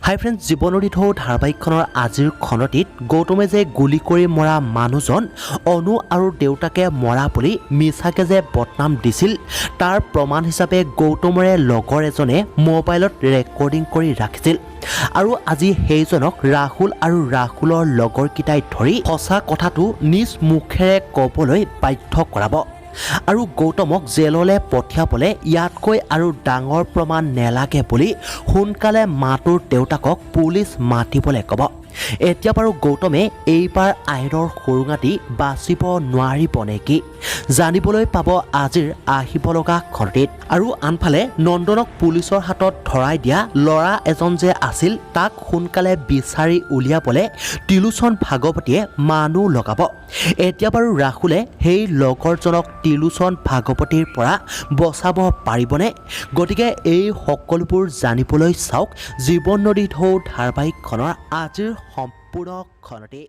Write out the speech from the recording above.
হাই friends, জীৱনৰী ঢৌ ধাৰাবাহিকখনৰ আজিৰ খনটিত গৌতমে যে গুলি কৰি মৰা মানুহজন অনু আৰু দেউতাকে মৰা বুলি মিছাকে যে বদনাম দিছিল, তাৰ প্ৰমাণ হিচাপে গৌতমৰে লগৰ এজনে মোবাইলত ৰেকৰ্ডিং কৰি ৰাখিছিল। আৰু আজি সেইজনক ৰাহুল আৰু ৰাহুলৰ লগৰকেইটাই ধৰি সঁচা কথাটো নিজ মুখেৰে ক'বলৈ বাধ্য কৰাব। আৰু গৌতমক জেললৈ পঠিয়াবলৈ ইয়াতকৈ আৰু ডাঙৰ প্ৰমাণ নেলাগে বুলি সোনকালে মাতুৰ দেউতাকক পুলিচ মাতিবলৈ ক'ব। এতিয়া বাৰু গৌতমে এইবাৰ আইনৰ সুৰুঙাটি বাচিব নোৱাৰিব নেকি, জানিবলৈ পাব আজিৰ আহিব লগা খনটিত। আৰু আনফালে নন্দনক পুলিচৰ হাতত ধৰাই দিয়া ল'ৰা এজন যে আছিল, তাক সোনকালে বিচাৰি উলিয়াবলৈ ত্ৰিলোচন ভাগৱতীয়ে মানুহ লগাব। এতিয়া বাৰু ৰাহুলে সেই লগৰজনক ত্ৰিলোচন ভাগৱতীৰ পৰা বচাব পাৰিবনে? গতিকে এই সকলোবোৰ জানিবলৈ চাওক জীৱন নদী ঢৌ ধাৰাবাহিকখনৰ আজিৰ সম্পূৰ্ণ খনটি।